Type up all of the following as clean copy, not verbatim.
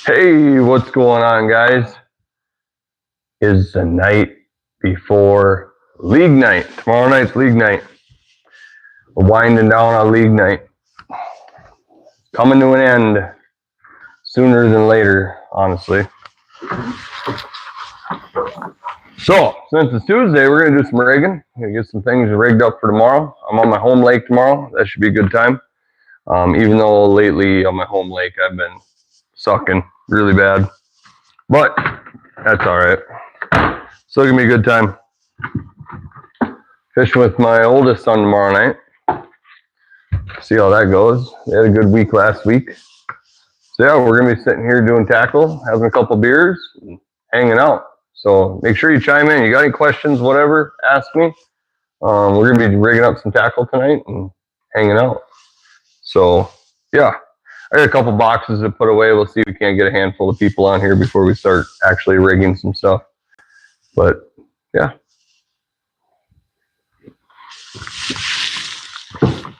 Hey, what's going on, guys? It's the night before league night. Tomorrow night's league night. We're winding down on league night. Coming to an end sooner than later, honestly. So, since it's Tuesday, we're going to do some rigging. Gonna get some things rigged up for tomorrow. I'm on my home lake tomorrow. That should be a good time. Even though lately on my home lake, I've been sucking really bad. But that's all right. Still gonna be a good time. Fishing with my oldest son tomorrow night. See how that goes. They had a good week last week. So yeah, we're gonna be sitting here doing tackle, having a couple beers, and hanging out. So make sure you chime in. You got any questions, whatever, ask me. We're gonna be rigging up some tackle tonight and hanging out. So yeah, I got a couple boxes to put away. We'll see if we can't get a handful of people on here before we start actually rigging some stuff. But yeah.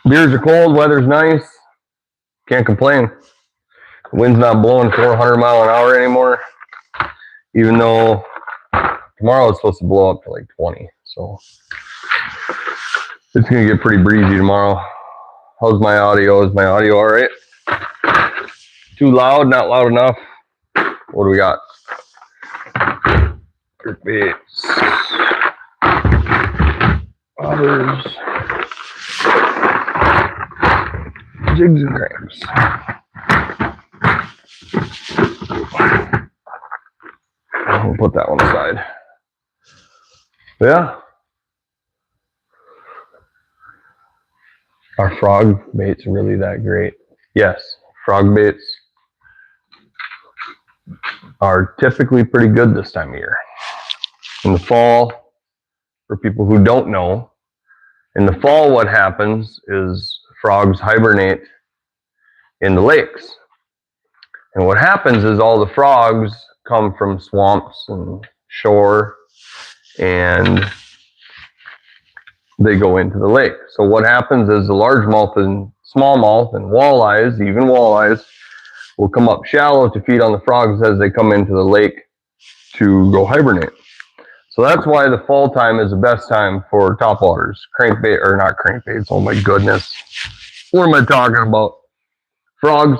Beers are cold, weather's nice. Can't complain. The wind's not blowing 400 mile an hour anymore. Even though tomorrow it's supposed to blow up to like 20. So it's gonna get pretty breezy tomorrow. How's my audio? Is my audio all right? Too loud? Not loud enough? What do we got? Baits. Others. Jigs and cramps. We'll put that one aside. Yeah. Are frog baits really that great? Yes, frog baits are typically pretty good this time of year. In the fall, for people who don't know, in the fall what happens is frogs hibernate in the lakes. And what happens is all the frogs come from swamps and shore and they go into the lake. So what happens is the largemouth and smallmouth and walleyes, even walleyes, will come up shallow to feed on the frogs as they come into the lake to go hibernate. So that's why the fall time is the best time for topwaters. Crankbait, or not crankbaits, oh my goodness. What am I talking about? Frogs,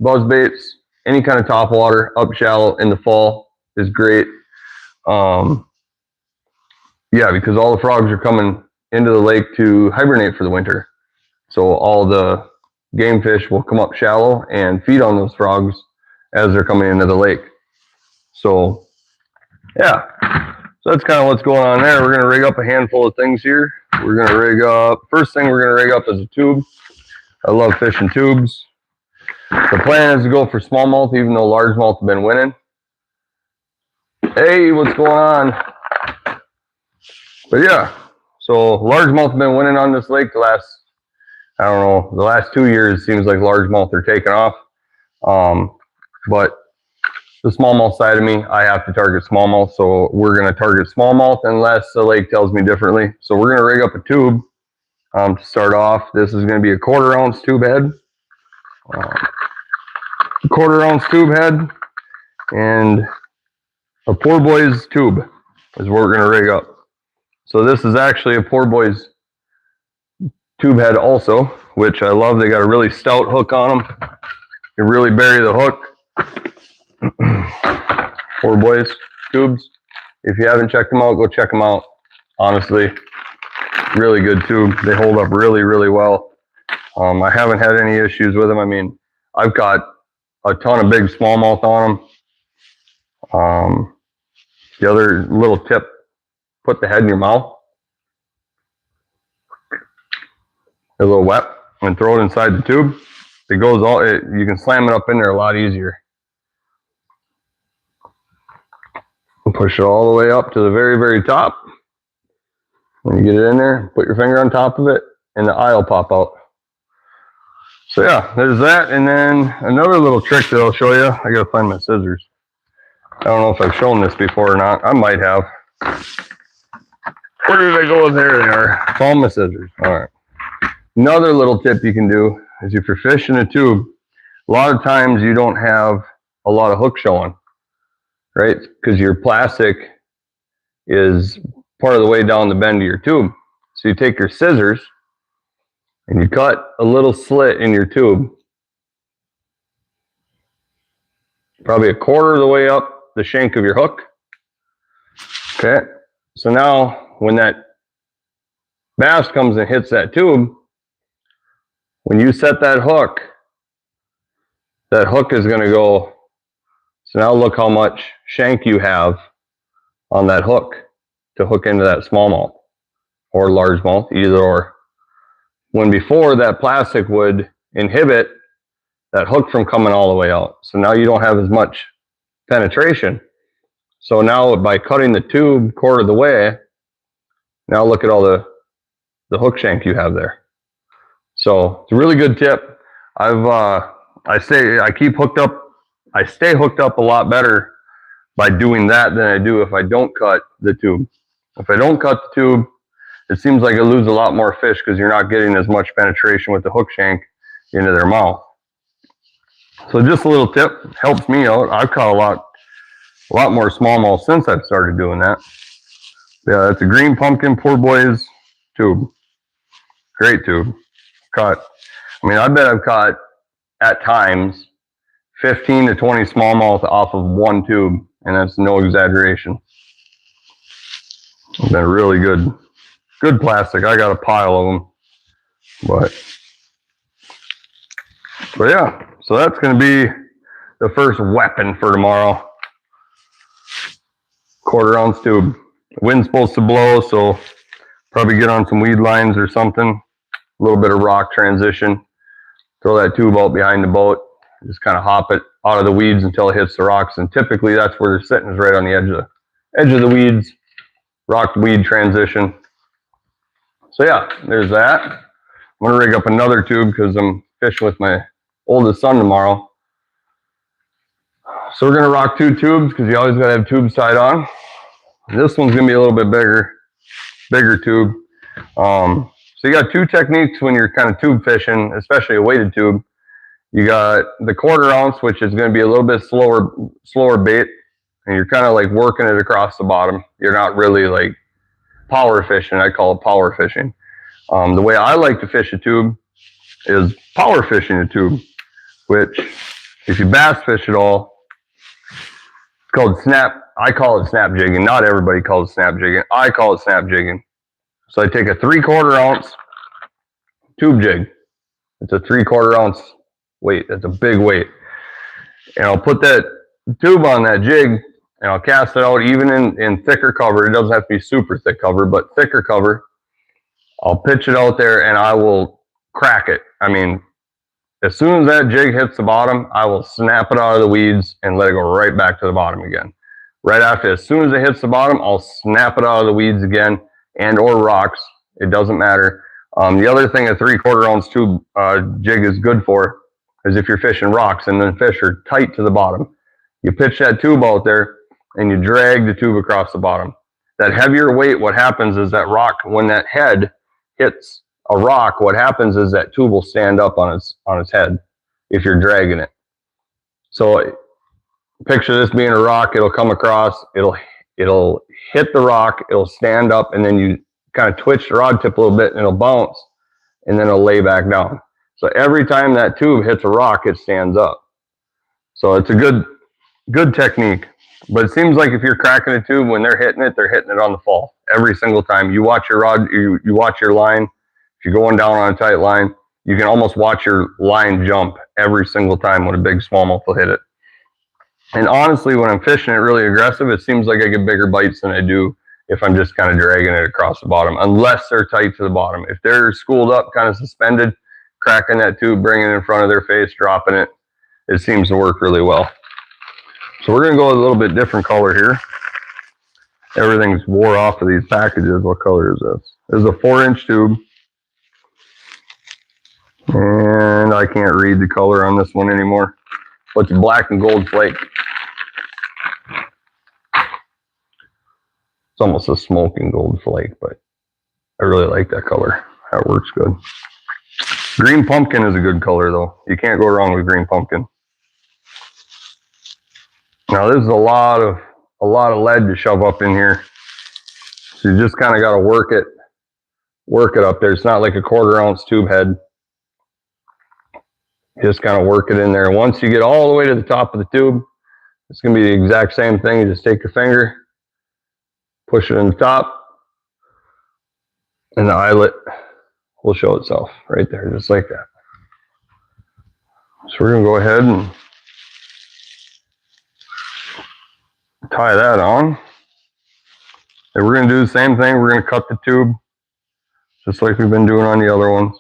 buzzbaits, any kind of topwater up shallow in the fall is great. Yeah, because all the frogs are coming into the lake to hibernate for the winter. So all the game fish will come up shallow and feed on those frogs as they're coming into the lake. So yeah, so that's kind of what's going on there. We're going to rig up a handful of things here. We're going to rig up, first thing we're going to rig up is a tube. I love fishing tubes. The plan is to go for smallmouth, even though largemouth have been winning. Hey, what's going on? But yeah, so largemouth have been winning on this lake the last, I don't know, the last 2 years. It seems like largemouth are taking off. But the smallmouth side of me, I have to target smallmouth, so we're going to target smallmouth unless the lake tells me differently. So we're going to rig up a tube to start off. This is going to be a 1/4 ounce tube head. 1/4 ounce tube head and a Poor Boys tube is what we're going to rig up. So this is actually a Poor Boys tube head also, which I love. They got a really stout hook on them. You really bury the hook. Poor Boys tubes. If you haven't checked them out, go check them out. Honestly, really good tube. They hold up really, really well. I haven't had any issues with them. I mean, I've got a ton of big smallmouth on them. The other little tip, put the head in your mouth. A little wet, and throw it inside the tube. It goes all, you can slam it up in there a lot easier. Push it all the way up to the very, very top. When you get it in there, put your finger on top of it, and the eye will pop out. So yeah, there's that. And then another little trick that I'll show you. I gotta find my scissors. I don't know if I've shown this before or not. I might have. Where did I go? There they are. Found my scissors. All right. Another little tip you can do is if you're fishing a tube, a lot of times you don't have a lot of hook showing, right? Because your plastic is part of the way down the bend of your tube. So you take your scissors and you cut a little slit in your tube, probably a quarter of the way up the shank of your hook. Okay, so now when that bass comes and hits that tube, when you set that hook is going to go. So now look how much shank you have on that hook to hook into that smallmouth or largemouth, either or. When before, that plastic would inhibit that hook from coming all the way out. So now you don't have as much penetration. So now by cutting the tube quarter of the way, now look at all the hook shank you have there. So it's a really good tip. I stay hooked up a lot better by doing that than I do if I don't cut the tube. If I don't cut the tube, it seems like I lose a lot more fish because you're not getting as much penetration with the hook shank into their mouth. So just a little tip, helps me out. I've caught a lot more smallmouth since I've started doing that. Yeah, that's a green pumpkin poor boy's tube. Great tube. I bet I've caught at times 15 to 20 smallmouth off of one tube, and that's no exaggeration. It's been really good plastic. I got a pile of them, but yeah. So that's going to be the first weapon for tomorrow. Quarter-ounce tube. Wind's supposed to blow, so probably get on some weed lines or something. A little bit of rock transition. Throw that tube out behind the boat. Just kind of hop it out of the weeds until it hits the rocks. And typically that's where they're sitting, is right on the edge of the weeds. Rock weed transition. So yeah, there's that. I'm going to rig up another tube because I'm fishing with my oldest son tomorrow. So we're going to rock two tubes because you always got to have tubes tied on. This one's going to be a little bit bigger tube. So you got two techniques when you're kind of tube fishing, especially a weighted tube. You got the quarter-ounce, which is going to be a little bit slower bait, and you're kind of like working it across the bottom. You're not really like power fishing. I call it power fishing. The way I like to fish a tube is power fishing a tube, which if you bass fish at all, it's called snap. I call it snap jigging. Not everybody calls it snap jigging. I call it snap jigging. So I take a 3/4 ounce tube jig. It's a 3/4 ounce weight. That's a big weight. And I'll put that tube on that jig and I'll cast it out even in thicker cover. It doesn't have to be super thick cover, but thicker cover. I'll pitch it out there and I will crack it. As soon as that jig hits the bottom, I will snap it out of the weeds and let it go right back to the bottom again. Right after, as soon as it hits the bottom, I'll snap it out of the weeds again and or rocks. It doesn't matter. The other thing a 3/4 ounce tube jig is good for is if you're fishing rocks and then fish are tight to the bottom. You pitch that tube out there and you drag the tube across the bottom. That heavier weight, what happens is that rock, when that head hits a rock, what happens is that tube will stand up on its head if you're dragging it. So picture this being a rock. It'll come across, it'll hit the rock, it'll stand up, and then you kind of twitch the rod tip a little bit and it'll bounce and then it'll lay back down. So every time that tube hits a rock, it stands up. So it's a good technique. But it seems like if you're cracking a tube, when they're hitting it on the fall. Every single time. You watch your rod, you watch your line. If you're going down on a tight line, you can almost watch your line jump every single time when a big smallmouth will hit it. And honestly, when I'm fishing it really aggressive, it seems like I get bigger bites than I do if I'm just kind of dragging it across the bottom, unless they're tight to the bottom. If they're schooled up, kind of suspended, cracking that tube, bringing it in front of their face, dropping it, it seems to work really well. So we're going to go a little bit different color here. Everything's wore off of these packages. What color is this? This is a 4-inch tube. And I can't read the color on this one anymore. But it's black and gold flake. It's almost a smoking gold flake, but I really like that color. That works good. Green pumpkin is a good color though. You can't go wrong with green pumpkin. Now this is a lot of lead to shove up in here. So you just kind of got to work it up there. It's not like a 1/4 ounce tube head. Just kind of work it in there. Once you get all the way to the top of the tube, it's going to be the exact same thing. You just take your finger, push it in the top, and the eyelet will show itself right there, just like that. So we're going to go ahead and tie that on. And we're going to do the same thing. We're going to cut the tube just like we've been doing on the other ones.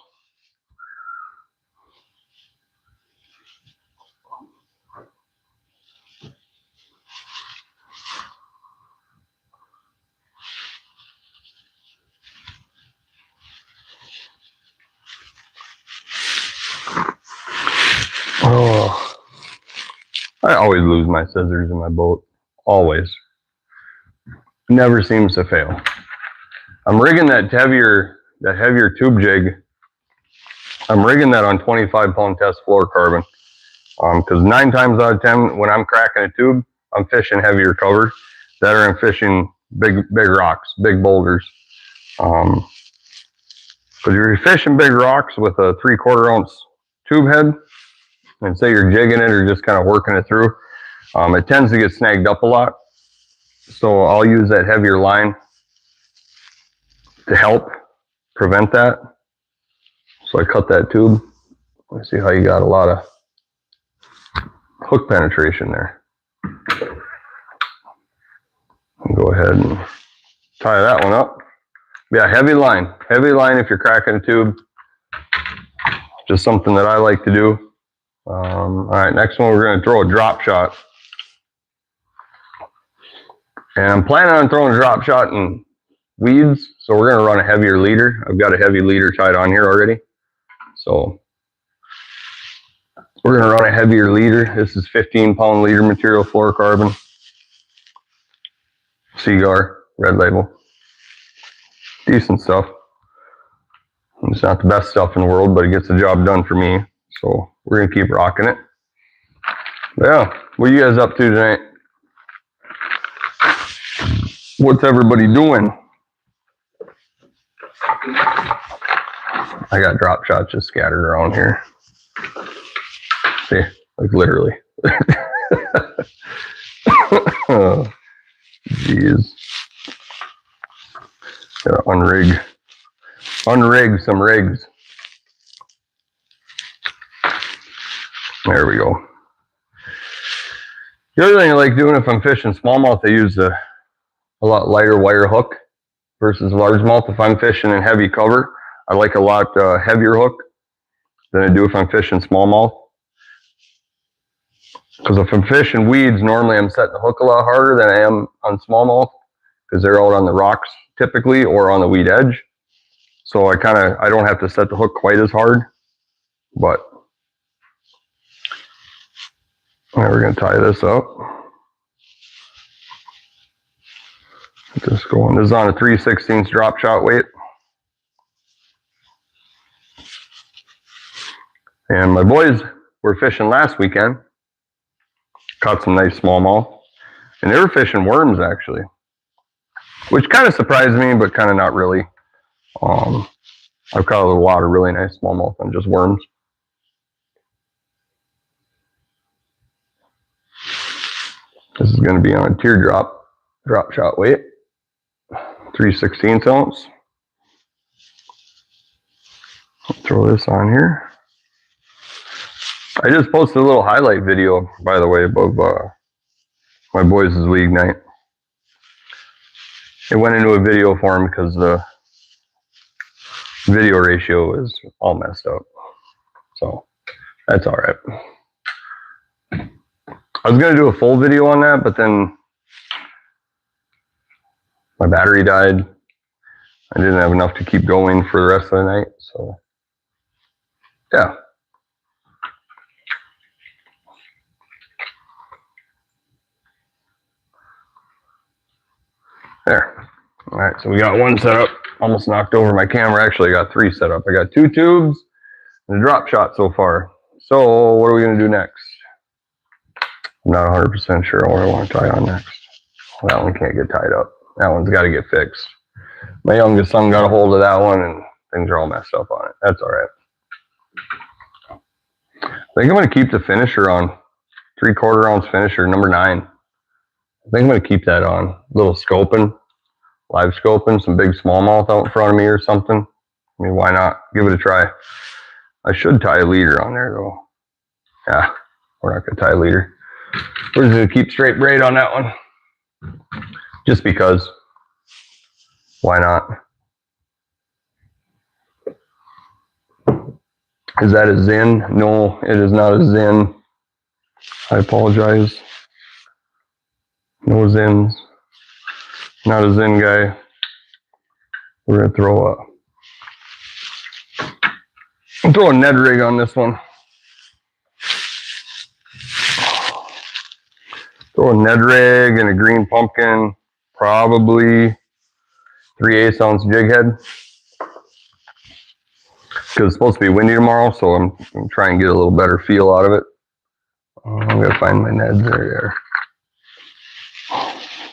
Oh, I always lose my scissors in my boat. Always. Never seems to fail. I'm rigging that heavier tube jig. I'm rigging that on 25-pound test fluorocarbon. Because 9 times out of 10, when I'm cracking a tube, I'm fishing heavier cover. That or I'm fishing big rocks, big boulders. Because you're fishing big rocks with a 3/4 ounce tube head, and say you're jigging it or just kind of working it through, it tends to get snagged up a lot. So I'll use that heavier line to help prevent that. So I cut that tube. Let's see how you got a lot of hook penetration there. And go ahead and tie that one up. Yeah, heavy line. Heavy line if you're cracking a tube. Just something that I like to do. All right, next one we're going to throw a drop shot. And I'm planning on throwing a drop shot in weeds, so we're going to run a heavier leader. I've got a heavy leader tied on here already. So we're going to run a heavier leader. This is 15-pound leader material, fluorocarbon. Seagar, red label. Decent stuff. It's not the best stuff in the world, but it gets the job done for me. So we're going to keep rocking it. Yeah, what are you guys up to tonight? What's everybody doing? I got drop shots just scattered around here. See, like literally. Oh, jeez. Gotta unrig some rigs. There we go. The other thing I like doing if I'm fishing smallmouth, I use a lot lighter wire hook versus largemouth. If I'm fishing in heavy cover, I like a lot heavier hook than I do if I'm fishing smallmouth. Because if I'm fishing weeds, normally I'm setting the hook a lot harder than I am on smallmouth because they're out on the rocks typically or on the weed edge. So I don't have to set the hook quite as hard. But now we're going to tie this up. Just going. This is on a 3/16 drop shot weight. And my boys were fishing last weekend. Caught some nice smallmouth. And they were fishing worms actually. Which kind of surprised me, but kind of not really. I've caught a lot of really nice smallmouth on just worms. This is going to be on a teardrop drop shot weight. 3/16 ounce. Throw this on here. I just posted a little highlight video, by the way, above my boys' league night. It went into a video form because the video ratio is all messed up. So that's all right. I was going to do a full video on that, but then my battery died. I didn't have enough to keep going for the rest of the night. So yeah. There. All right, so we got one set up. Almost knocked over my camera. Actually, I got 3 set up. I got 2 tubes and a drop shot so far. So what are we going to do next? I'm not 100% sure what I want to tie on next. Well, that one can't get tied up. That one's got to get fixed. My youngest son got a hold of that one and things are all messed up on it. That's all right. I think I'm going to keep the finisher on. 3/4 ounce finisher, number 9. I think I'm going to keep that on. A little scoping, live scoping, some big smallmouth out in front of me or something. I mean, why not? Give it a try. I should tie a leader on there though. Yeah, we're not going to tie a leader. We're just going to keep straight braid on that one. Just because. Why not? Is that a Zin? No, it is not a Zin. I apologize. No Zins. Not a Zin guy. We're going to throw a Ned rig on this one. Throw a Ned rig and a green pumpkin. Probably 3/8 ounce jig head. Because it's supposed to be windy tomorrow, so I'm trying to get a little better feel out of it. I'm going to find my Neds there.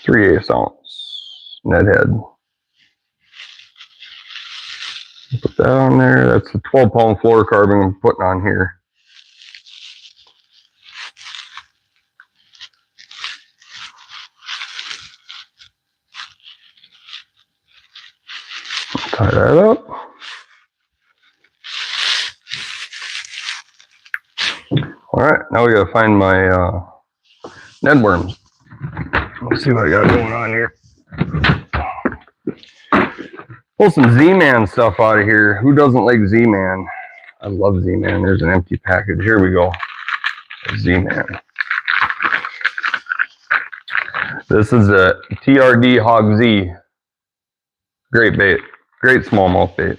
3/8 ounce Ned head. Put that on there. That's a 12-pound fluorocarbon I'm putting on here. Tie that up. All right, now we gotta find my Ned worms. Let's see what I got going on here. Pull some Z-Man stuff out of here. Who doesn't like Z-Man? I love Z-Man. There's an empty package. Here we go. Z-Man. This is a TRD Hog Z. Great bait. Great smallmouth bait.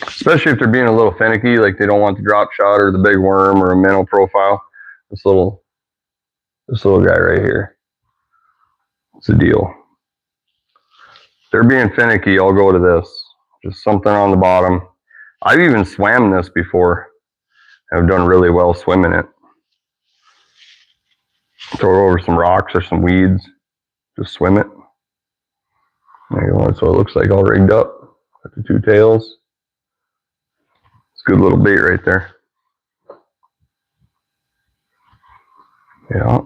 Especially if they're being a little finicky, like they don't want the drop shot or the big worm or a minnow profile. This little guy right here. It's a deal. If they're being finicky, I'll go to this. Just something on the bottom. I've even swam this before. I've done really well swimming it. Throw it over some rocks or some weeds. Just swim it. There you go. That's what it looks like all rigged up. Got the 2 tails. It's a good little bait right there. Yeah.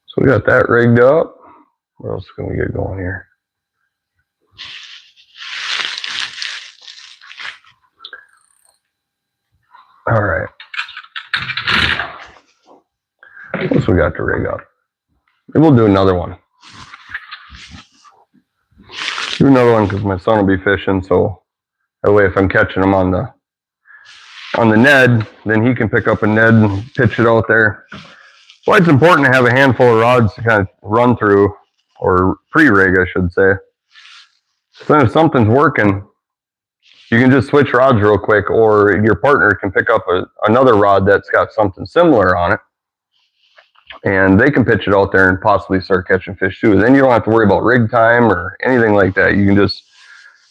So we got that rigged up. What else can we get going here? All right. What else we got to rig up? Maybe we'll do another one. Do another one because my son will be fishing, so that way if I'm catching him on the Ned, then he can pick up a Ned and pitch it out there. Why it's important to have a handful of rods to kind of run through, or pre-rig, I should say. So then if something's working, you can just switch rods real quick, or your partner can pick up another rod that's got something similar on it, and they can pitch it out there and possibly start catching fish too. Then you don't have to worry about rig time or anything like that. You can just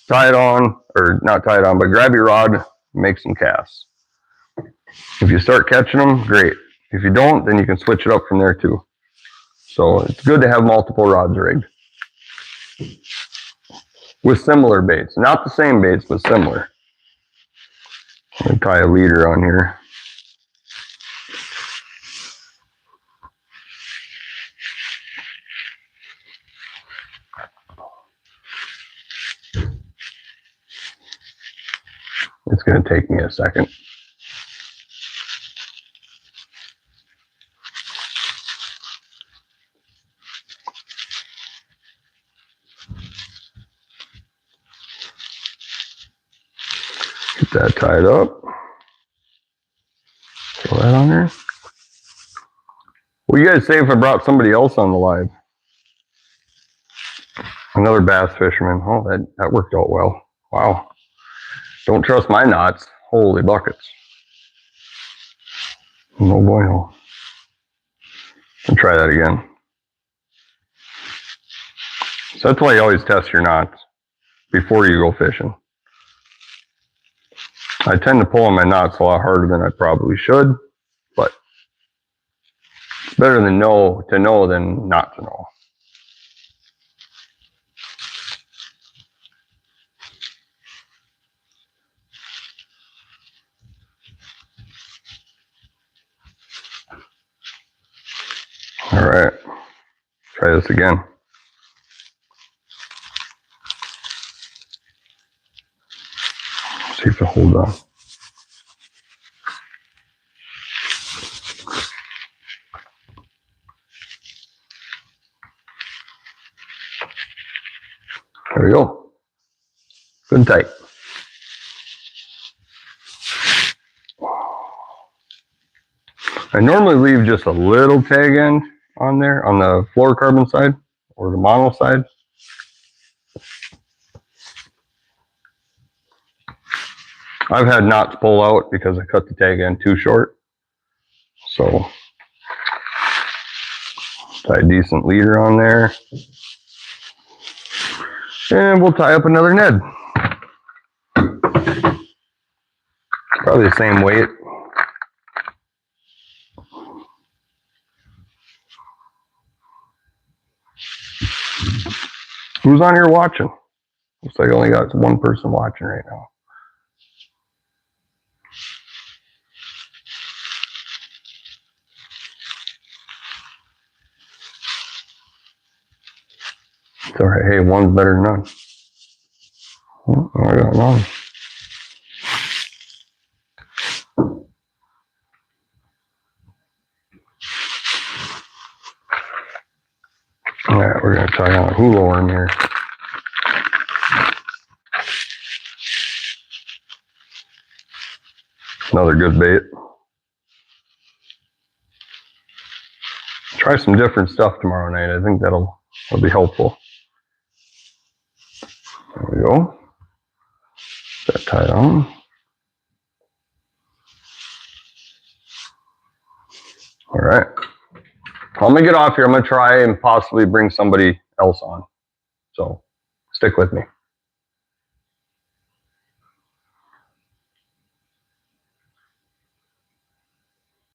tie it on, or not tie it on, but grab your rod, make some casts. If you start catching them, great. If you don't, then you can switch it up from there too. So it's good to have multiple rods rigged. With similar baits. Not the same baits, but similar. I'm going to tie a leader on here. It's going to take me a second. Get that tied up. Throw that on there. What do you guys say if I brought somebody else on the live? Another bass fisherman. Oh, that worked out well. Wow. Don't trust my knots. Holy buckets. No bueno. I'll try that again. So that's why you always test your knots before you go fishing. I tend to pull on my knots a lot harder than I probably should, but it's better than to know than not to know. All right, try this again. See if it holds on. There we go. Good and tight. I normally leave just a little tag end on there on the fluorocarbon side or the mono side. I've had knots pull out because I cut the tag end too short. So tie a decent leader on there. And we'll tie up another Ned. Probably the same weight. Who's on here watching? Looks like I only got one person watching right now. It's all right. Hey, one's better than none. Oh, I got none. All right, we're going to tie on a hula worm here. Another good bait. Try some different stuff tomorrow night. I think that'll be helpful. There we go. That tied on. All right. I'm going to get off here. I'm going to try and possibly bring somebody else on. So stick with me.